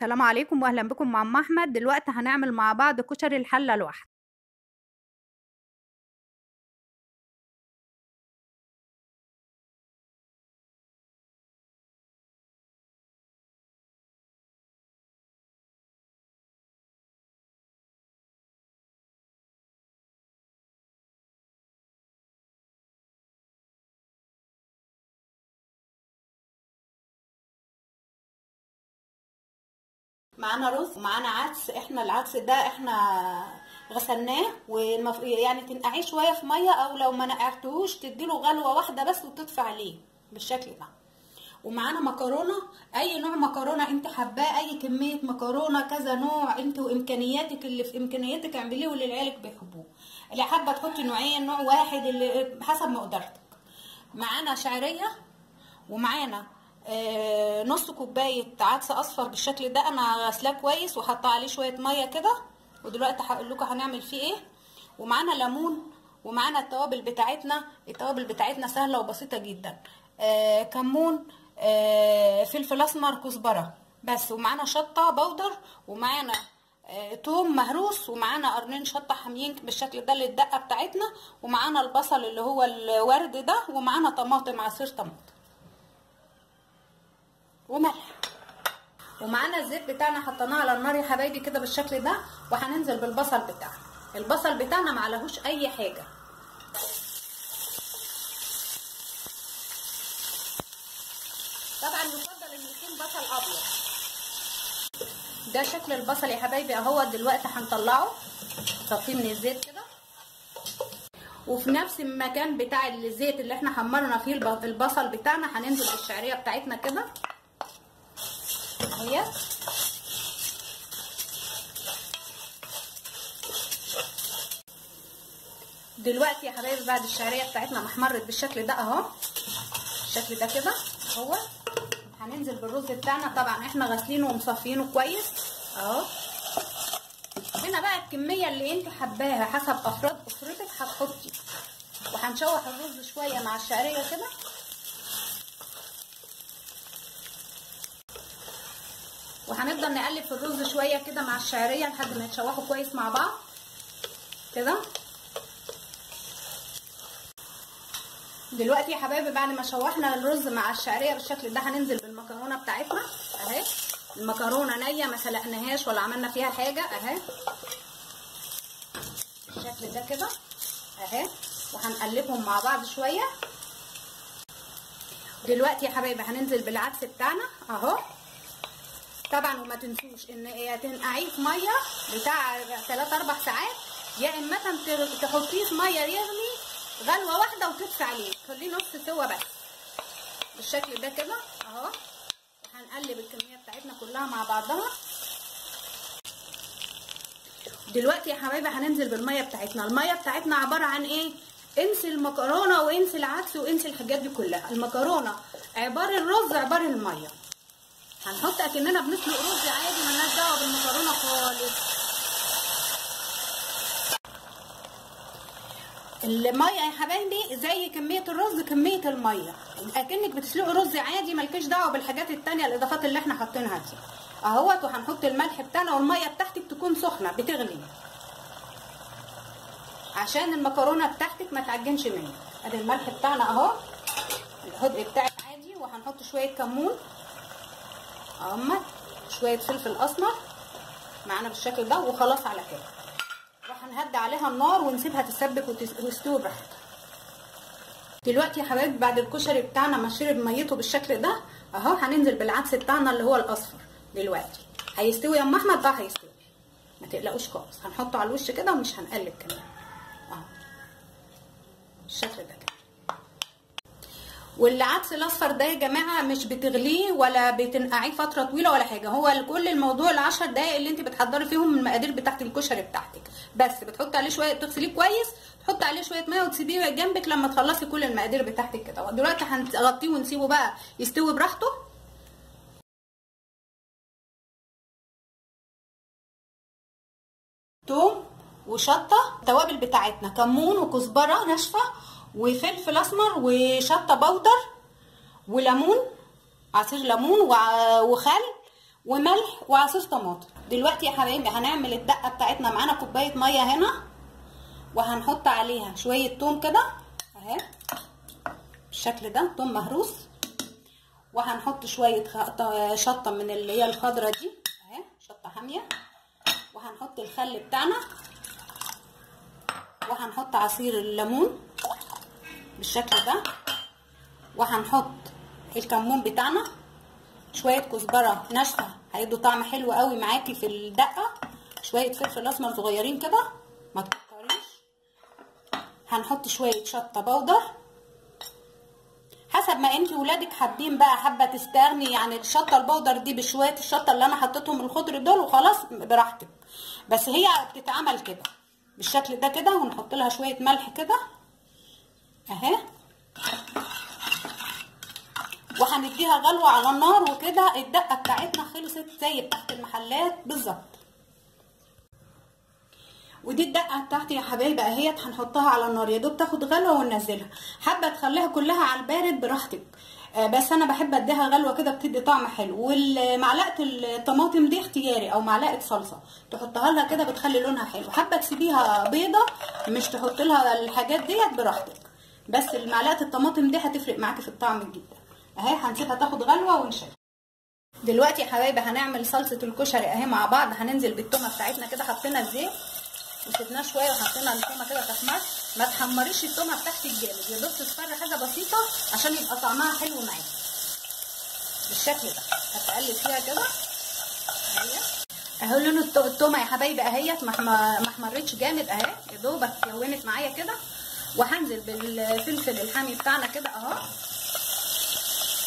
السلام عليكم واهلا بكم مع ام احمد. دلوقتي هنعمل مع بعض كشري الحله لوحده. معانا رز ومعانا عدس. احنا العدس ده احنا غسلناه يعني تنقعيه شويه في ميه، او لو ما نقعتهوش تديله غلوه واحده بس وتطفي عليه بالشكل ده. ومعانا مكرونه، اي نوع مكرونه انت حباه، اي كميه مكرونه، كذا نوع انت وامكانياتك، اللي في امكانياتك اعمليه واللي العيالك بيحبوه. اللي حابه تحطي نوعين، نوع واحد، اللي حسب مقدرتك. معانا شعريه، ومعانا نص كوبايه عدس اصفر بالشكل ده، انا غسلاه كويس وحاطه عليه شويه ميه كده، ودلوقتي هقول لكم هنعمل فيه ايه. ومعانا ليمون، ومعانا التوابل بتاعتنا. التوابل بتاعتنا سهله وبسيطه جدا. كمون، فلفل اسمر، كزبره بس. ومعانا شطه بودر، ومعانا توم مهروس، ومعانا قرنين شطه حاميين بالشكل ده للدقه بتاعتنا، ومعانا البصل اللي هو الورد ده، ومعانا طماطم، عصير طماطم وملح. ومعانا الزيت بتاعنا حطيناه على النار يا حبايبي كده بالشكل ده، وهننزل بالبصل بتاعنا. البصل بتاعنا معلهوش اي حاجه. طبعا يفضل ان يكون بصل ابيض. ده شكل البصل يا حبايبي اهو. دلوقتي هنطلعه نصفيه من الزيت كده، وفي نفس المكان بتاع الزيت اللي احنا حمرنا فيه البصل بتاعنا هننزل بالشعريه بتاعتنا كده اهي. دلوقتي يا حبايبي بعد الشعريه بتاعتنا ما احمرت بالشكل ده اهو، بالشكل ده كده اهو، هننزل بالرز بتاعنا. طبعا احنا غاسلينه ومصفينه كويس اهو. هنا بقى الكميه اللي انت حباها حسب افرادك هتحطي. وهنشوح الرز شويه مع الشعريه كده، وهنفضل نقلب في الرز شويه كده مع الشعريه لحد ما يتشوحوا كويس مع بعض كده. دلوقتي يا حبايبي بعد ما شوحنا الرز مع الشعريه بالشكل ده هننزل بالمكرونه بتاعتنا اهي. المكرونه نيه ما سلقناهاش ولا عملنا فيها حاجه اهي، بالشكل ده كده اهي. وهنقلبهم مع بعض شويه. دلوقتي يا حبايبي هننزل بالعدس بتاعنا اهو. طبعا وما تنسوش ان يا تنقعيه في ميه بتاع 3-4 ساعات، يا اما تحطيه في ميه يغلي غلوه واحده وتطفي عليه، خليه نص سوا بس بالشكل ده كده اهو. وهنقلب الكميه بتاعتنا كلها مع بعضها. دلوقتي يا حبايبي هننزل بالميه بتاعتنا. الميه بتاعتنا عباره عن ايه؟ انسي المكرونه وانسي العدس وانسي الحاجات دي كلها. المكرونه عباره الرز عباره الميه. هنحط اكننا بنسلق رز عادي، مالناش دعوه بالمكرونه خالص. الميه يا حبايبي زي كميه الرز كميه الميه، اكنك بتسلقي رز عادي، مالكيش دعوه بالحاجات التانيه الاضافات اللي احنا حاطينها دي اهوت. وهنحط الملح بتاعنا، والميه بتاعتك تكون سخنه بتغلي عشان المكرونه بتاعتك ما تعجنش منك. ادي الملح بتاعنا اهو، الهدء بتاعك عادي. وهنحط شويه كمون اهمت، شويه فلفل اسمر معانا بالشكل ده، وخلاص على كده. وهنهدي عليها النار ونسيبها تسبك وتستوي براحتها. دلوقتي يا حبايبي بعد الكشري بتاعنا ما شرب ميته بالشكل ده اهو، هننزل بالعدس بتاعنا اللي هو الاصفر. دلوقتي هيستوي يا ام احمد بقى، هيستوي ما تقلقوش خالص. هنحطه على الوش كده ومش هنقلب كمان اهو بالشكل ده كده. والعدس الاصفر ده يا جماعه مش بتغليه ولا بتنقعيه فتره طويله ولا حاجه، هو كل الموضوع ال10 دقايق اللي انت بتحضري فيهم المقادير بتاعت الكشري بتاعتك بس. بتحطي عليه شويه، تغسليه كويس، تحطي عليه شويه ميه وتسيبيه جنبك لما تخلصي كل المقادير بتاعتك كده. دلوقتي هنغطيه ونسيبه بقى يستوي براحته. توم وشطه، التوابل بتاعتنا كمون وكزبره ناشفه وفلفل اسمر وشطه بودر وليمون، عصير ليمون وخل وملح وعصير طماطم. دلوقتي يا حبايبي هنعمل الدقه بتاعتنا. معانا كوبايه ميه هنا، وهنحط عليها شويه توم كده اهي بالشكل ده، توم مهروس. وهنحط شويه شطه من اللي هي الخضره دي اهي، شطه حاميه. وهنحط الخل بتاعنا، وهنحط عصير الليمون بالشكل ده، وهنحط الكمون بتاعنا، شويه كزبره ناشفه هيدوا طعم حلو قوي معاكي في الدقه، شويه فلفل اسمر صغيرين كده ما تكتريش. هنحط شويه شطه بودر حسب ما انتي ولادك حابين بقى، حابه تستغني عن الشطه البودر دي بشويه الشطه اللي انا حطيتهم الخضر دول وخلاص براحتك، بس هي بتتعمل كده بالشكل ده كده. ونحط لها شويه ملح كده اهي، وهنديها غلوه على النار وكده. الدقه بتاعتنا خلصت زي بتاعت المحلات بالظبط. ودي الدقه بتاعتي يا حبايبي اهيت، هنحطها على النار يا دوب تاخد غلوه وننزلها. حابه تخليها كلها على البارد براحتك، بس انا بحب اديها غلوه كده بتدي طعم حلو. والمعلقه الطماطم دي اختياري، او معلقه صلصه تحطها لها كده بتخلي لونها حلو. حابه تسيبيها بيضه مش تحط لها الحاجات ديت براحتك، بس معلقه الطماطم دي هتفرق معاكي في الطعم جدا اهي. هنسيبها تاخد غلوه ونشيل. دلوقتي يا حبايبي هنعمل صلصه الكشري اهي مع بعض. هننزل بالتومه بتاعتنا كده، حطينا الزيت وسيبناه شويه وحطينا التومه كده تحمر. ما تحمريش التومه بتاعتك جامد، يا دوب تصفر حاجه بسيطه عشان يبقى طعمها حلو معاكي بالشكل ده. هتقلب فيها كده اهي. لون التومه يا حبايبي اهيت ما احمرتش جامد اهي، يا دوب اتلونت معايا كده. وهنزل بالفلفل الحامي بتاعنا كده اهو،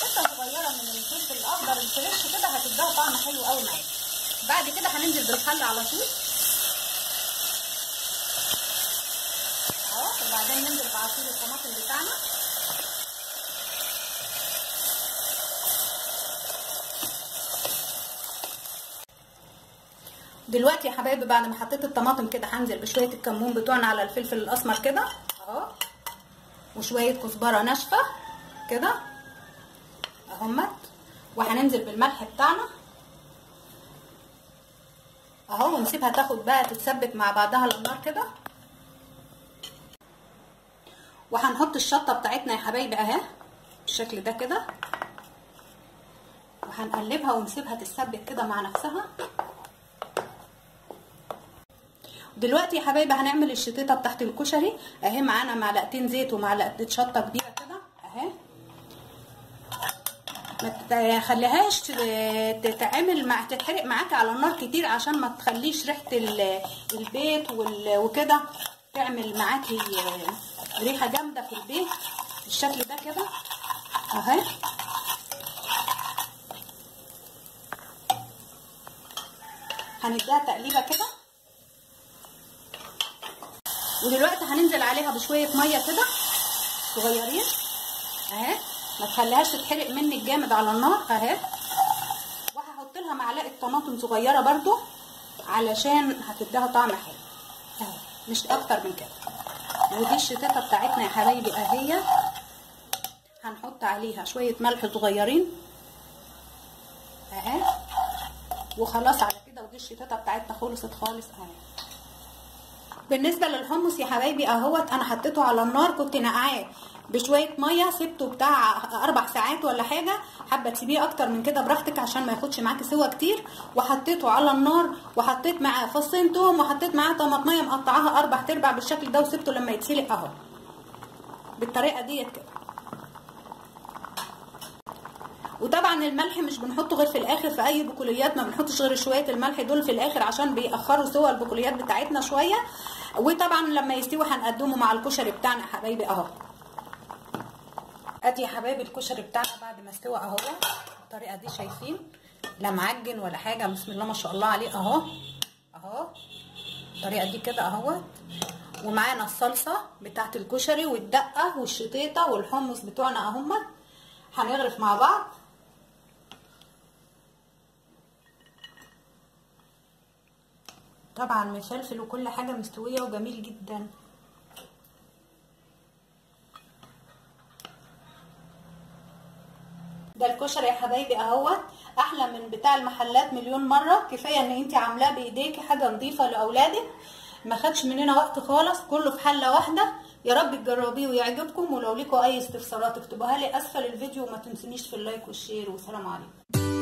قطعه صغيره من الفلفل الاخضر الفريش كده هتديها طعم حلو قوي معاكي. بعد كده هننزل بالخل على طول اهو، وبعدين ننزل بعصير الطماطم بتاعنا. دلوقتي يا حبايبي بعد ما حطيت الطماطم كده هنزل بشويه الكمون بتوعنا على الفلفل الاسمر كده اهو، وشويه كزبره ناشفه كده اهمت. وهننزل بالملح بتاعنا اهو، ونسيبها تاخد بقى تتسبك مع بعضها على النار كده. وهنحط الشطه بتاعتنا يا حبايبي اهي بالشكل ده كده، وهنقلبها ونسيبها تتسبك كده مع نفسها. دلوقتي يا حبايبي هنعمل الشطيطه بتاعت الكشري اهي. معانا معلقتين زيت ومعلقه شطه كبيره كده اهي. ما تخليهاش تتعمل تتحرق معاكي على النار كتير عشان ما تخليش ريحه البيت وكده تعمل معاكي ريحه جامده في البيت بالشكل ده كده اهي. هنديها تقليبه كده. ودلوقتي هننزل عليها بشويه ميه كده صغيرين اهي، ما تخليهاش تتحرق منك جامد على النار اهي. وهحط لها معلقه طماطم صغيره برضو علشان هتديها طعم حلو اهي، مش اكتر من كده. ودي الشطيطه بتاعتنا يا حبايبي اهي. هنحط عليها شويه ملح صغيرين اهي، وخلاص على كده. ودي الشطيطه بتاعتنا خلصت خالص اهي. بالنسبه للحمص يا حبايبي اهوت، انا حطيته على النار، كنت نقعاه بشويه ميه، سبته بتاع 4 ساعات ولا حاجه. حابه تسيبيه اكتر من كده براحتك عشان ما ياخدش معاكي سوا كتير. وحطيته على النار، وحطيت معاه فصين توم، وحطيت معاه طماطميه مقطعاها 4/4 بالشكل ده، وسبته لما يتسلق اهو بالطريقه ديت كده. وطبعا الملح مش بنحطه غير في الاخر في اي بقوليات، ما بنحطش غير شويه الملح دول في الاخر عشان بيأخروا سوا البقوليات بتاعتنا شويه. وطبعا لما يستوي هنقدمه مع الكشري بتاعنا يا حبايبي اهو. ادي يا حبايبي الكشري بتاعنا بعد ما استوى اهو بالطريقه دي، شايفين لا معجن ولا حاجه، بسم الله ما شاء الله عليه اهو اهو الطريقه دي كده اهوت. ومعانا الصلصه بتاعت الكشري والدقه والشطيطه والحمص بتوعنا اهم. هنغرف مع بعض. طبعا مفلفل وكل حاجه مستويه وجميل جدا. ده الكشري يا حبايبي اهوت، احلى من بتاع المحلات مليون مره. كفايه ان انت عاملاه بايديكي، حاجه نظيفه لاولادك، ما خدش مننا وقت خالص، كله في حله واحده. يا رب تجربيه ويعجبكم، ولو لكم اي استفسارات اكتبوها لي اسفل الفيديو، وما تنسونيش في اللايك والشير، والسلام عليكم.